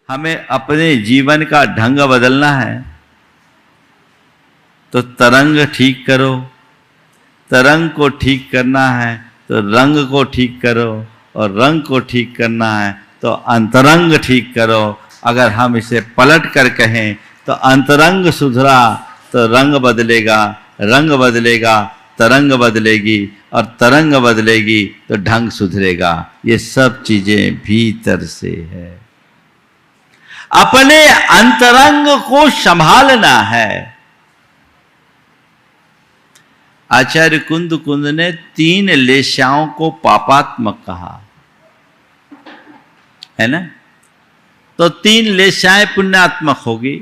हमें अपने जीवन का ढंग बदलना है तो तरंग ठीक करो, तरंग को ठीक करना है तो रंग को ठीक करो, और रंग को ठीक करना है तो अंतरंग ठीक करो। अगर हम इसे पलट कर कहें तो अंतरंग सुधरा तो रंग बदलेगा, रंग बदलेगा तरंग बदलेगी, और तरंग बदलेगी तो ढंग सुधरेगा। ये सब चीजें भीतर से है। अपने अंतरंग को संभालना है। आचार्य कुंद कुंद ने 3 लेशाओं को पापात्मक कहा है ना, तो 3 लेशाएं पुण्यात्मक होगी।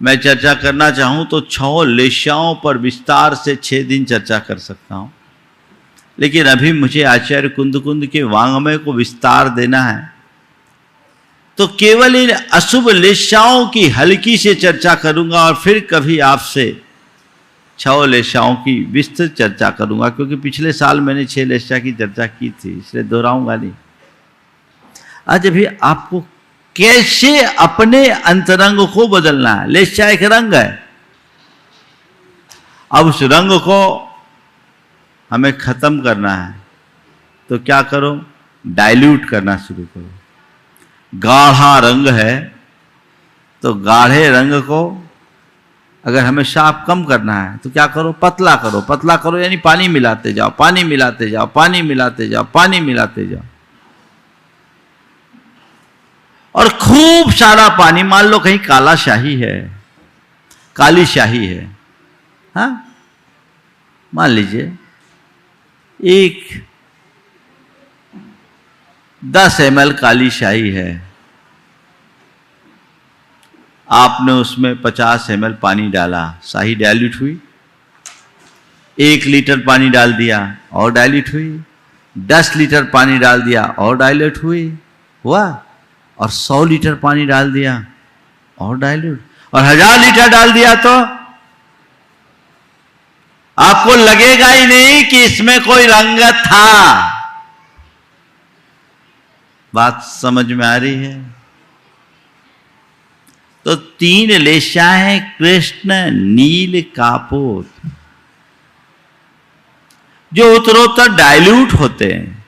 मैं चर्चा करना चाहूं तो 6 लेशाओं पर विस्तार से 6 दिन चर्चा कर सकता हूं, लेकिन अभी मुझे आचार्य कुंद कुंद के वांग्मय को विस्तार देना है, तो केवल इन अशुभ लेशाओं की हल्की से चर्चा करूंगा और फिर कभी आपसे 6 लेशाओं की विस्तृत चर्चा करूंगा, क्योंकि पिछले साल मैंने 6 लेशा की चर्चा की थी, इसलिए दोहराऊंगा नहीं। आज अभी आपको कैसे अपने अंतरंग को बदलना है। लेशा एक रंग है, अब उस रंग को हमें खत्म करना है तो क्या करो, डाइल्यूट करना शुरू करो। गाढ़ा रंग है तो गाढ़े रंग को अगर हमें साफ कम करना है तो क्या करो, पतला करो। पतला करो यानी पानी मिलाते जाओ, पानी मिलाते जाओ, पानी मिलाते जाओ, पानी मिलाते जाओ, और खूब सारा पानी। मान लो कहीं काला शाही है, काली शाही है, हाँ, मान लीजिए एक 10 ml काली शाही है, आपने उसमें 50 ml पानी डाला, शाही डाइल्यूट हुई। 1 लीटर पानी डाल दिया और डाइल्यूट हुई, 10 लीटर पानी डाल दिया और डाइल्यूट हुई, हुआ। और 100 लीटर पानी डाल दिया और डाइल्यूट, और 1000 लीटर डाल दिया तो आपको लगेगा ही नहीं कि इसमें कोई रंग था। बात समझ में आ रही है? तो 3 लेशाएं कृष्ण नील कापोत, जो उत्तरोत्तर डाइल्यूट होते हैं,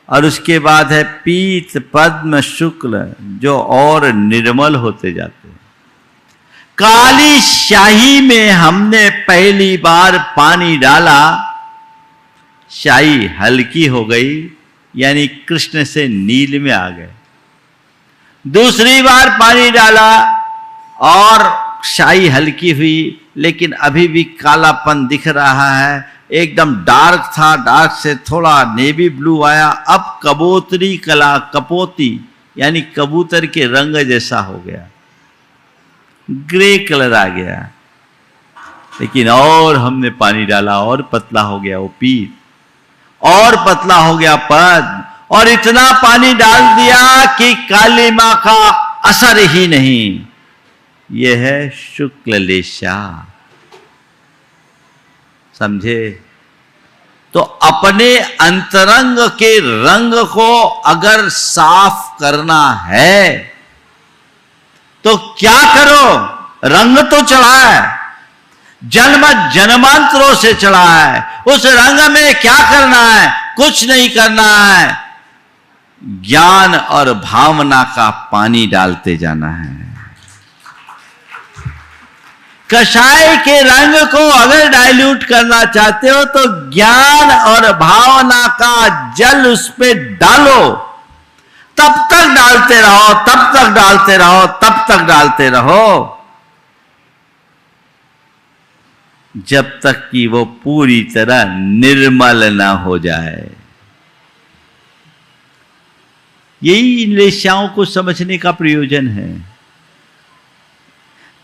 और उसके बाद है पीत पद्म शुक्ल, जो और निर्मल होते जाते हैं। काली शाही में हमने पहली बार पानी डाला, शाही हल्की हो गई, यानी कृष्ण से नील में आ गए। दूसरी बार पानी डाला और शाही हल्की हुई, लेकिन अभी भी कालापन दिख रहा है। एकदम डार्क था, डार्क से थोड़ा नेवी ब्लू आया, अब कबूतरी कला, कपोती यानी कबूतर के रंग जैसा हो गया, ग्रे कलर आ गया। लेकिन और हमने पानी डाला और पतला हो गया वो पीत, और पतला हो गया पद, और इतना पानी डाल दिया कि काली मां का असर ही नहीं। यह है शुक्ल लेशा, समझे? तो अपने अंतरंग के रंग को अगर साफ करना है तो क्या करो, रंग तो चढ़ा है, जन्म जन्मांतरों से चढ़ा है, उस रंग में क्या करना है? कुछ नहीं करना है, ज्ञान और भावना का पानी डालते जाना है। कषाय के रंग को अगर डाइल्यूट करना चाहते हो तो ज्ञान और भावना का जल उस पे डालो, तब तक डालते रहो, तब तक डालते रहो, तब तक डालते रहो, जब तक कि वो पूरी तरह निर्मल ना हो जाए। यही लेशाओं को समझने का प्रयोजन है।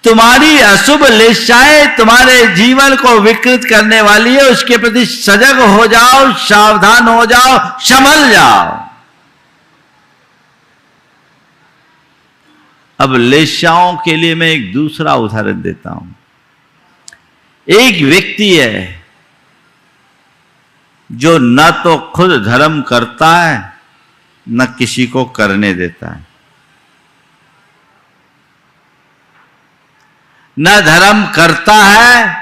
तुम्हारी अशुभ लेशाएं तुम्हारे जीवन को विकृत करने वाली है, उसके प्रति सजग हो जाओ, सावधान हो जाओ, संभल जाओ। अब लेशाओं के लिए मैं एक दूसरा उदाहरण देता हूं। एक व्यक्ति है जो न तो खुद धर्म करता है न किसी को करने देता है। न धर्म करता है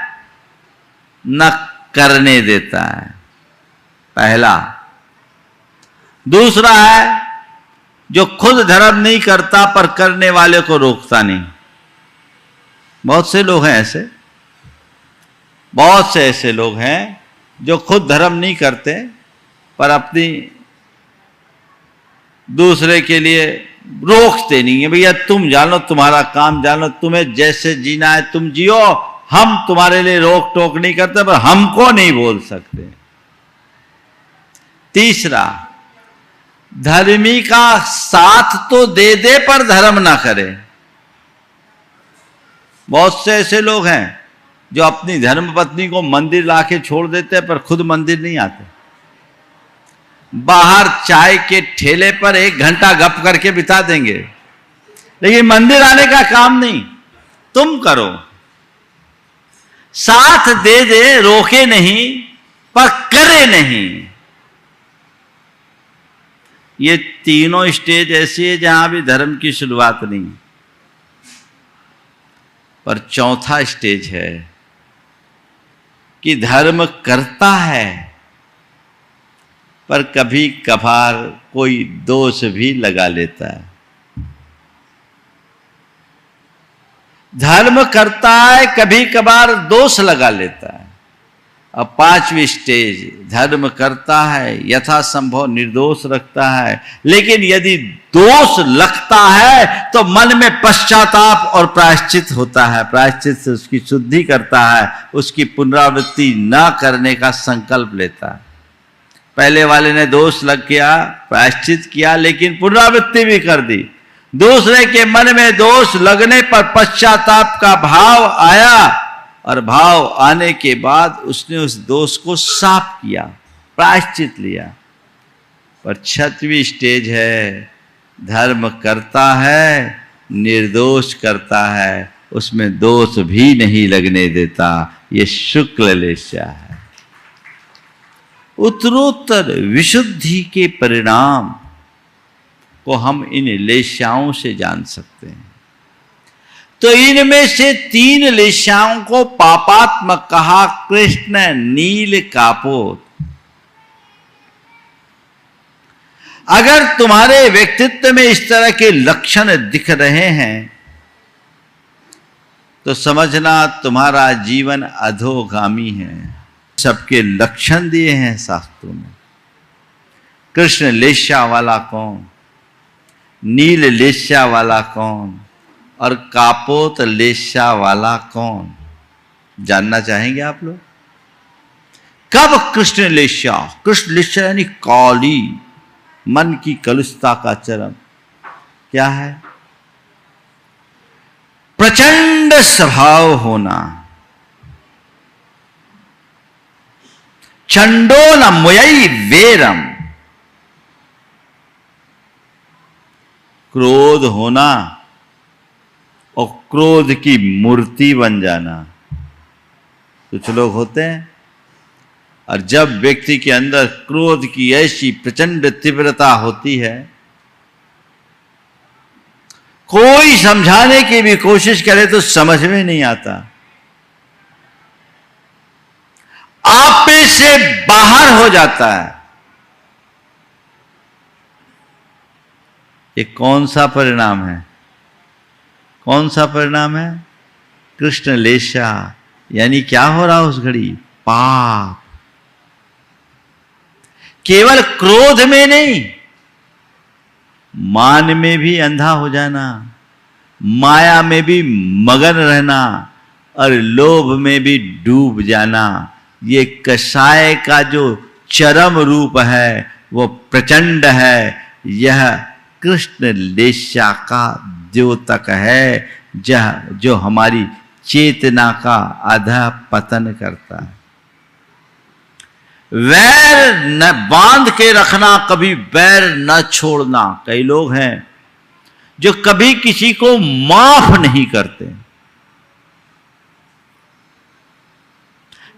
न करने देता है, पहला। दूसरा है जो खुद धर्म नहीं करता पर करने वाले को रोकता नहीं। बहुत से लोग हैं ऐसे, बहुत से ऐसे लोग हैं जो खुद धर्म नहीं करते पर अपनी दूसरे के लिए रोकते नहीं है। भैया तुम जानो, तुम्हारा काम जानो, तुम्हें जैसे जीना है तुम जियो, हम तुम्हारे लिए रोक टोक नहीं करते पर हमको नहीं बोल सकते। तीसरा, धर्मी का साथ तो दे दे पर धर्म ना करे। बहुत से ऐसे लोग हैं जो अपनी धर्म पत्नी को मंदिर लाके छोड़ देते हैं पर खुद मंदिर नहीं आते। बाहर चाय के ठेले पर 1 घंटा गप करके बिता देंगे, लेकिन मंदिर आने का काम नहीं। तुम करो, साथ दे दे, रोके नहीं पर करे नहीं। ये तीनों स्टेज ऐसी है जहां भी धर्म की शुरुआत नहीं। पर चौथा स्टेज है कि धर्म करता है पर कभी कभार कोई दोष भी लगा लेता है। धर्म करता है, कभी कभार दोष लगा लेता है। अब 5वीं स्टेज, धर्म करता है, यथासंभव निर्दोष रखता है, लेकिन यदि दोष लगता है तो मन में पश्चाताप और प्रायश्चित होता है। प्रायश्चित से उसकी शुद्धि करता है, उसकी पुनरावृत्ति न करने का संकल्प लेता है। पहले वाले ने दोष लग गया, प्रायश्चित किया, लेकिन पुनरावृत्ति भी कर दी। दूसरे के मन में दोष लगने पर पश्चाताप का भाव आया और भाव आने के बाद उसने उस दोष को साफ किया, प्रायश्चित लिया। पर 6वीं स्टेज है, धर्म करता है, निर्दोष करता है, उसमें दोष भी नहीं लगने देता। ये शुक्ल लेस्या है। उत्तरोत्तर विशुद्धि के परिणाम को हम इन लेस्याओं से जान सकते हैं। तो इनमें से 3 लेस्याओं को पापात्मक कहा, कृष्ण, नील, कापोत। अगर तुम्हारे व्यक्तित्व में इस तरह के लक्षण दिख रहे हैं तो समझना तुम्हारा जीवन अधोगामी है। सबके लक्षण दिए हैं शास्त्रों में। कृष्ण लेस्या वाला कौन, नील लेस्या वाला कौन और कापोत लेस्या वाला कौन, जानना चाहेंगे आप लोग? कब कृष्ण लेस्या? कृष्ण लेस्या यानी काली, मन की कलुषता का चरम। क्या है? प्रचंड स्वभाव होना। चंडोल मुयई वेरम, क्रोध होना और क्रोध की मूर्ति बन जाना। कुछ लोग होते हैं और जब व्यक्ति के अंदर क्रोध की ऐसी प्रचंड तीव्रता होती है, कोई समझाने की भी कोशिश करे तो समझ में नहीं आता, आपे से बाहर हो जाता है। ये कौन सा परिणाम है? कौन सा परिणाम है? कृष्ण लेस्या। यानी क्या हो रहा उस घड़ी? पाप। केवल क्रोध में नहीं, मान में भी अंधा हो जाना, माया में भी मगन रहना और लोभ में भी डूब जाना। ये कषाय का जो चरम रूप है वो प्रचंड है। यह कृष्ण लेस्या का द्योतक है जो हमारी चेतना का आधा पतन करता है। वैर न बांध के रखना, कभी वैर न छोड़ना। कई लोग हैं जो कभी किसी को माफ नहीं करते,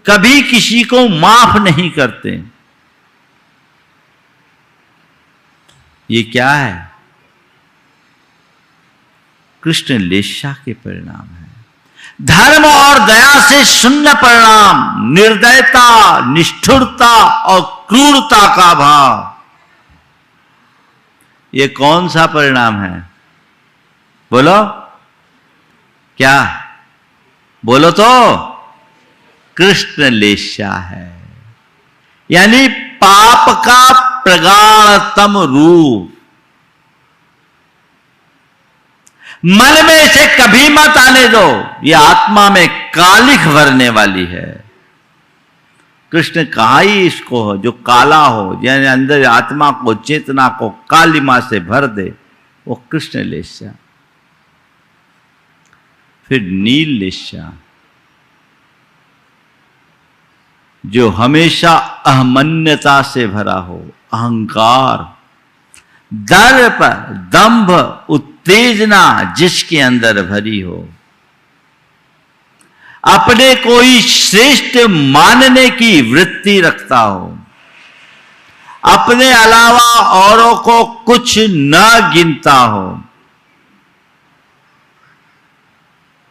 कभी किसी को माफ नहीं करते। ये क्या है? कृष्ण लेस्या के परिणाम है। धर्म और दया से शून्य परिणाम, निर्दयता, निष्ठुरता और क्रूरता का भाव, ये कौन सा परिणाम है? बोलो क्या? बोलो तो। कृष्ण लेस्या है, यानी पाप का प्रगाढ़तम रूप। मन में इसे कभी मत आने दो, यह आत्मा में कालिख भरने वाली है। कृष्ण कहा ही इसको हो जो काला हो, यानी अंदर आत्मा को, चेतना को कालिमा से भर दे, वो कृष्ण लेस्या। फिर नील लेस्या, जो हमेशा अहमन्यता से भरा हो, अहंकार, दर्प, दंभ, उत्तेजना जिसके अंदर भरी हो, अपने को ही श्रेष्ठ मानने की वृत्ति रखता हो, अपने अलावा औरों को कुछ न गिनता हो,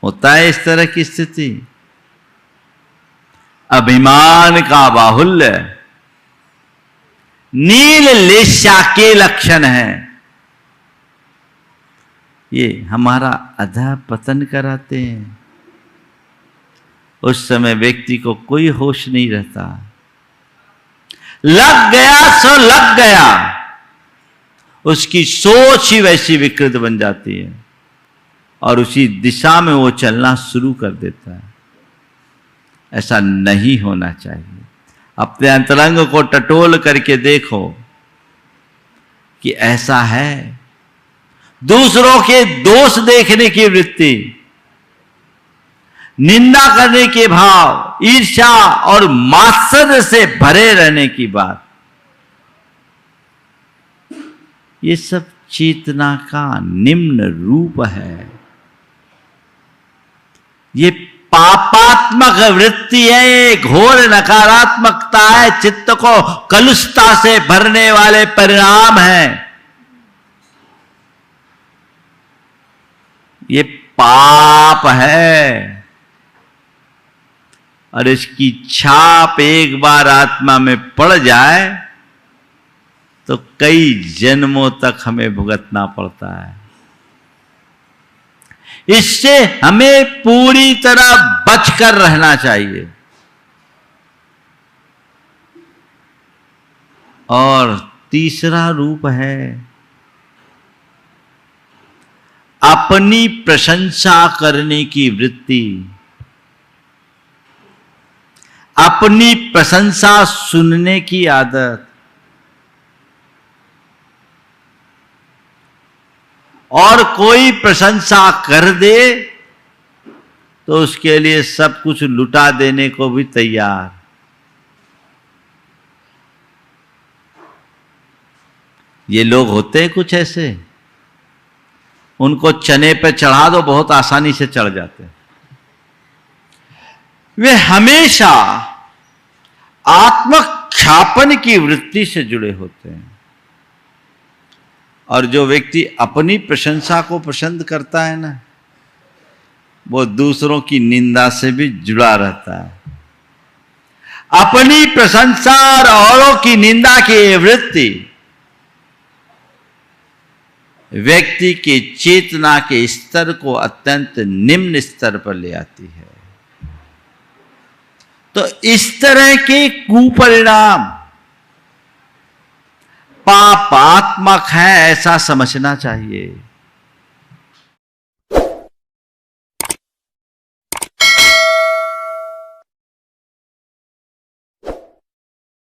होता है इस तरह की स्थिति। अभिमान का बाहुल्य नील लेस्या के लक्षण है। ये हमारा अधः पतन कराते हैं। उस समय व्यक्ति को कोई होश नहीं रहता, लग गया सो लग गया, उसकी सोच ही वैसी विकृत बन जाती है और उसी दिशा में वो चलना शुरू कर देता है। ऐसा नहीं होना चाहिए। अपने अंतरंग को टटोल करके देखो कि ऐसा है। दूसरों के दोष देखने की वृत्ति, निंदा करने के भाव, ईर्ष्या और मात्सर्य से भरे रहने की बात, ये सब चेतना का निम्न रूप है। ये पापात्मक वृत्ति है, घोर नकारात्मकता है, चित्त को कलुषता से भरने वाले परिणाम हैं। ये पाप है और इसकी छाप एक बार आत्मा में पड़ जाए तो कई जन्मों तक हमें भुगतना पड़ता है। इससे हमें पूरी तरह बचकर रहना चाहिए। और तीसरा रूप है अपनी प्रशंसा करने की वृत्ति, अपनी प्रशंसा सुनने की आदत। और कोई प्रशंसा कर दे तो उसके लिए सब कुछ लुटा देने को भी तैयार। ये लोग होते हैं कुछ ऐसे, उनको चने पे चढ़ा दो बहुत आसानी से चढ़ जाते हैं। वे हमेशा आत्मख्यापन की वृत्ति से जुड़े होते हैं। और जो व्यक्ति अपनी प्रशंसा को पसंद करता है ना, वो दूसरों की निंदा से भी जुड़ा रहता है। अपनी प्रशंसा और औरों की निंदा की वृत्ति व्यक्ति के चेतना के स्तर को अत्यंत निम्न स्तर पर ले आती है। तो इस तरह के कुपरिणाम पापात्मक है, ऐसा समझना चाहिए।